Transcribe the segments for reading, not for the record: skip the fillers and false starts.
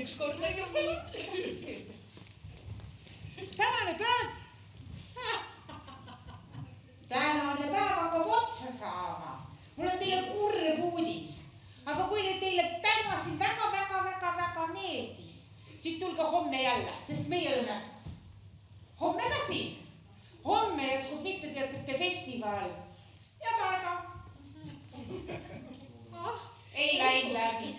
ükskord nägin. Tänane päev hakkab otsa saama. Mul on teile kurb uudis. Aga kui teile täna siin väga meeldis, siis tulge homme jälle, sest meie oleme homme ka siin. Homme jätkub mitteteatrite festival. Ja praegu. Ei läinud läbi.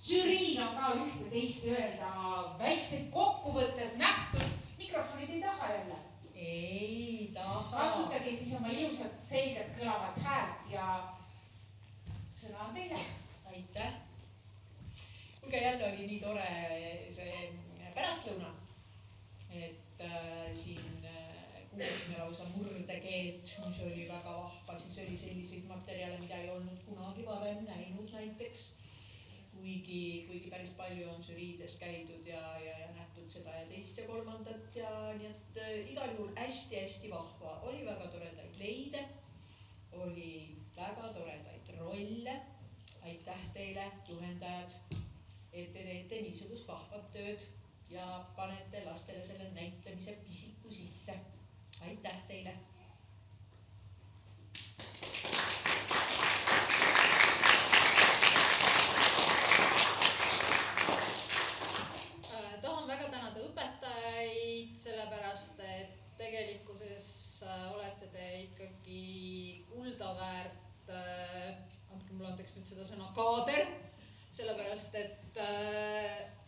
Žüriil on ka ühte teist öelda, väiksed kokkuvõtted, nähtus. Mikrofonid ei taha jälle. Ei taha. Kasutage siis oma ilusat selgelt kõlavat häält ja sõna on teile. Aitäh. Kuulge, jälle oli nii tore see pärastlõuna, et siin kuulsime lausa murdekeelt, mis oli väga vahva, siis oli selliseid materjale, mida ei olnud kunagi varem näinud näiteks. Kuigi päris palju on žüriides käidud ja nähtud seda ja teist ja kolmandat ja nii et igal juhul hästi vahva. Oli väga toredaid leide, oli väga toredaid rolle. Aitäh teile, juhendajad, et te teete niisugust vahvat tööd ja panete lastele selle näitamise pisiku sisse. Aitäh teile! Sellepärast, et tegelikkuses olete te ikkagi kuldaväärt, andke mulle andeks nüüd seda sõna kaader, sellepärast,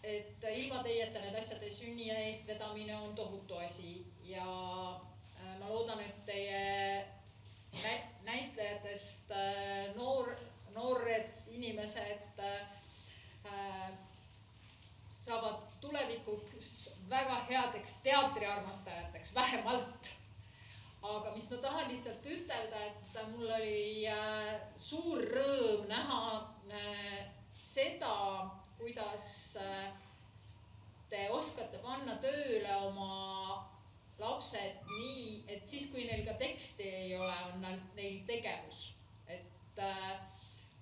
et ilma teieta need asjad ei sünni ja eestvedamine on tohutu asi ja ma loodan, et teie näitlejatest noored inimesed saavad tulevikuks väga headeks teatriarmastajateks, vähemalt. Aga mis ma tahan lihtsalt ütelda, et mul oli suur rõõm näha seda, kuidas te oskate panna tööle oma lapsed nii, et siis, kui neil ka teksti ei ole, on neil tegevus. Et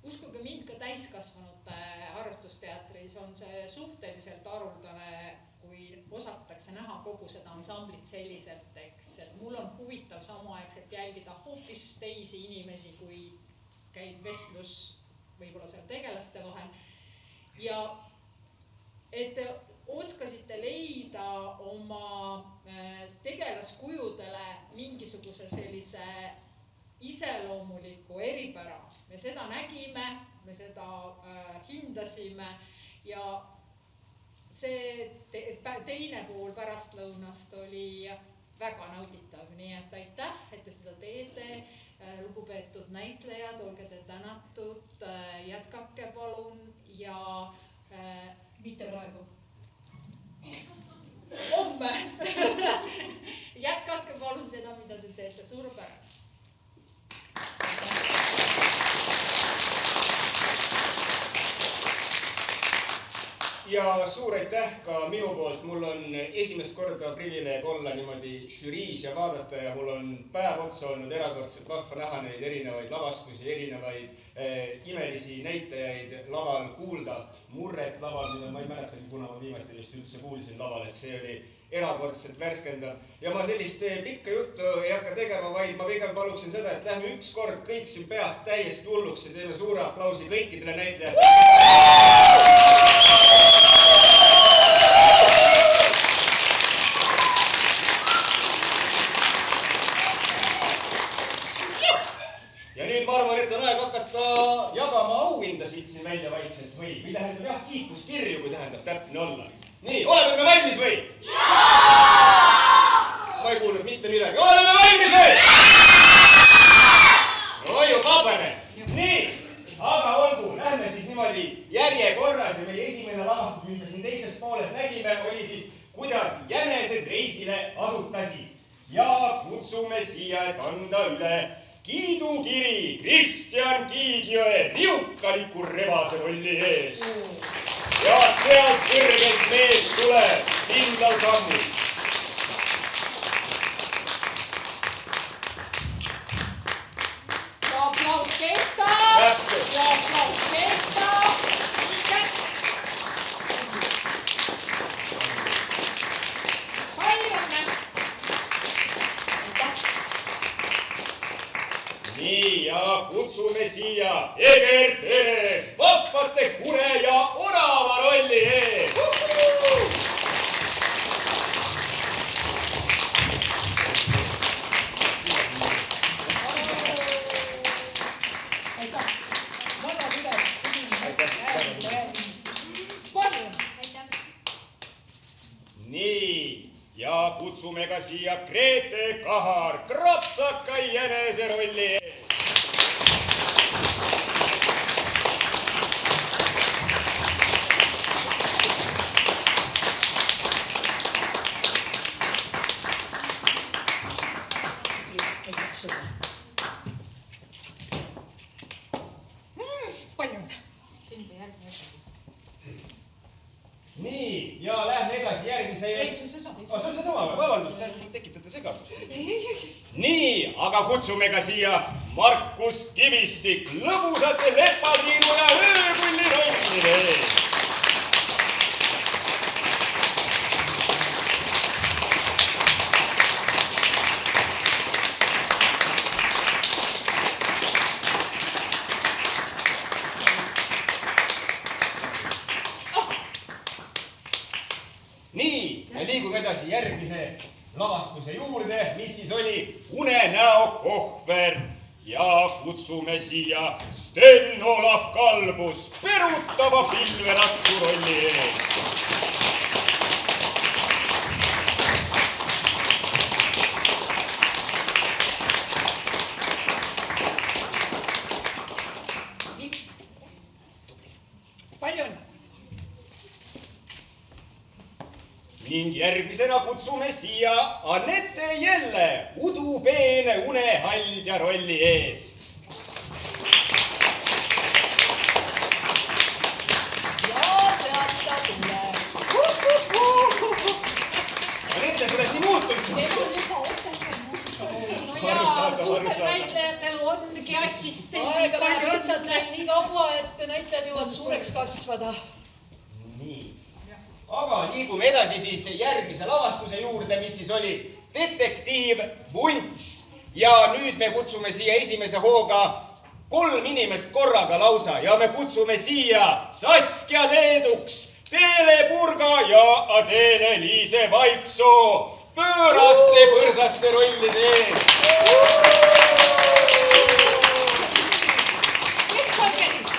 uskuge mind, ka täiskasvanute harrastusteatris on see suhteliselt haruldane, kui osatakse näha kogu seda ansamblit selliselt, eks. Et mul on huvitav samaaegselt jälgida hoopis teisi inimesi, kui käib vestlus võib-olla seal tegelaste vahel. Ja et te oskasite leida oma tegelaskujudele mingisuguse sellise iseloomuliku eripära. Me seda nägime, me seda hindasime ja see teine pool pärastlõunast oli väga nauditav. Nii et aitäh, et te seda teete. Lugupeetud näitlejad, olge te tänatud, jätkake palun ja mitte praegu. Homme jätkake palun seda, mida te teete suurepärane. Ja suur aitäh ka minu poolt. Mul on esimest korda privileeg olla niimoodi žüriis ja vaadata ja mul on päev otsa olnud erakordselt vahva näha neid erinevaid lavastusi, erinevaid imelisi näitajaid laval kuulda. Murret laval, mida ma ei mäletagi, kuna ma viimati vist üldse kuulsin laval, et see oli erakordselt värskendav. Ja ma sellist pikka juttu ei hakka tegema, vaid ma pigem paluksin seda, et lähme ükskord kõik siin peast täiesti hulluks ja teeme suure aplausi kõikidele näitlejatele. Ja nüüd ma arvan, et on aeg hakata jagama auhindasid siin välja vaikselt või tähendab jah, kiituskirju, kui tähendab täpne olla. Nii, oleme me valmis või? Ma ei kuulnud mitte midagi. Oleme valmis või? Oju kabane. Nii, aga olgu, lähme siis niimoodi järjekorras ja meie esimene lavastus, mida siin teises pooles nägime, oli siis, kuidas jänesed reisile asutasid. Ja kutsume siia, et anda üle kiidukiri Kristjan Kiigioe riukaliku rebase rolli ees. Ja sealt kõrgelt mees tuleb kindlal sammul. Ja aplaus kestab. Täpselt. Ja aplaus kestab. ja kutsume siia Egert Eres vahvate kure ja orava rolli ees. Nii, ja kutsume ka siia Grete Kahar krapsaka jänese rolli ees. Nii, ja lähme edasi järgmise... Ei, see on seesama. See on seesama, vabandust, tekitate segadust. Nii, aga kutsume ka siia Markus Kivistik lõbusate lepatriinu ja ööpulli rollide ees. Nii, me liigume edasi järgmise lavastuse juurde, mis siis oli Unenäo kohver ja kutsume siia Sten-Olav Kalbus perutava pilveratsu rolli ees. Palju õnne! Ning järgmisena kutsume siia Anette Jelle udupeene unehaldja rolli eest. Ja sealt ta tuleb. Anette, sa oled nii muutunud. Teil on juba õpetaja muusikakoolis. No jaa, suurtel näitlejatel ongi assistent. Aega läheb lihtsalt nii kaua, et näitlejad jõuavad suureks kasvada. Nii. Aga liigume edasi siis järgmise lavastuse juurde, mis siis oli Detektiiv Vunts. Ja nüüd me kutsume siia esimese hooga 3 inimest korraga lausa ja me kutsume siia Saskia Leeduks, Teele Purga ja Adele-Liise Vaiksoo pööraste põrsaste rollide ees. Kes on kes?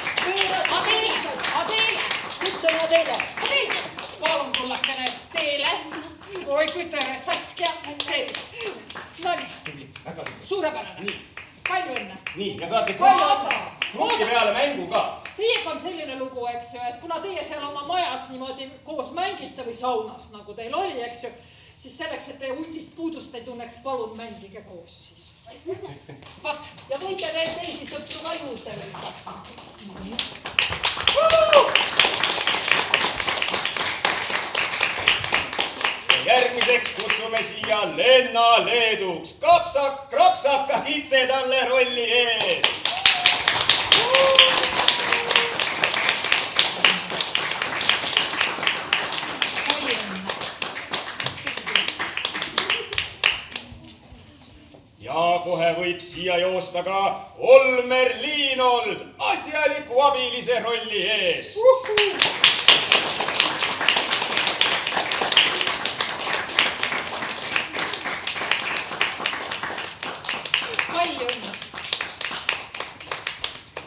Adele. Kus on Adele? Palun tullakene Teele. Oi kui tere, Saskia, tervist. Nonii, suurepärane. Palju õnne. Nii, ja saate Aga gruppi peale mängu ka. teiega on selline lugu, eks ju, et kuna teie seal oma majas niimoodi koos mängite või saunas, nagu teil oli, eks ju, siis selleks, et te hundist puudust ei tunneks, palun mängige koos siis. Vat. Ja võite veel teisi sõpru ka juurde võtta. Järgmiseks kutsume siia Lenna Leeduks krapsaka kitsetalle rolli ees. Ja kohe võib siia joosta ka Olmer Liinold asjaliku abilise rolli ees.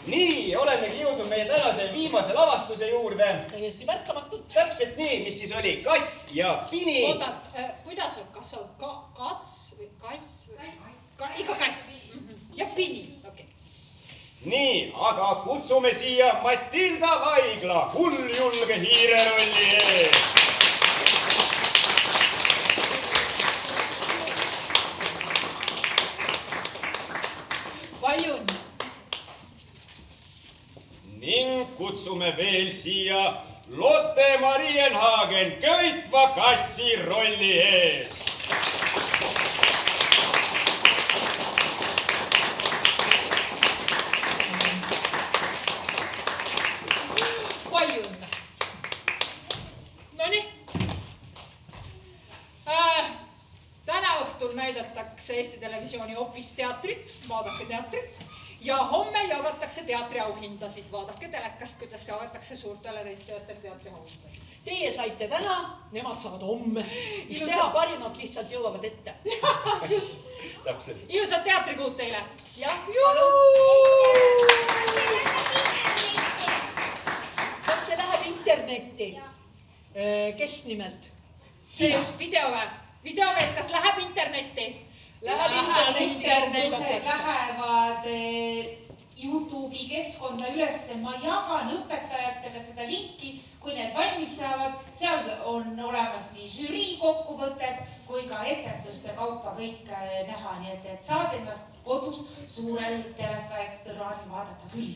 Nii, olemegi jõudnud meie tänase viimase lavastuse juurde. Täiesti märkamatult. Täpselt nii, mis siis oli Kass ja Pini. Oodad, kuidas on, kas on kass või kass? Ikka kass. Ja Pini, okei. Nii, aga kutsume siia Matilda Vaigla hulljulge hiire rolli ees. Palju õnne. Ning kutsume veel siia Lotte Marienhagen köitva kassi rolli ees. Palju õnne. Nonii. Täna õhtul näidatakse Eesti Televisiooni hoopis teatrit, vaadake teatrit. ja homme jagatakse teatriauhindasid. Vaadake telekast, kuidas jagatakse suurtele näitlejatele teatriauhindasid. Teie saite täna, nemad saavad homme. Mis teha, parimad lihtsalt jõuavad ette. Täpselt. Ilusat teatrikuud teile! Jah, kas see läheb internetti? Kes nimelt? See videomees, kas läheb internetti? Läheb internetti. Lähevad YouTube'i keskkonda ülesse, ma jagan õpetajatele seda linki, kui need valmis saavad, seal on olemas nii žürii kokkuvõtted kui ka etenduste kaupa kõik näha, nii et saad ennast kodus suurel telekaekraanil vaadata küll.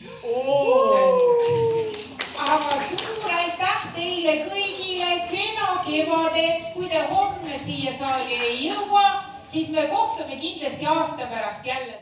Aga suur aitäh teile kõigile, kena kevadet, kui te homme siia saali ei jõua, siis me kohtume kindlasti aasta pärast jälle.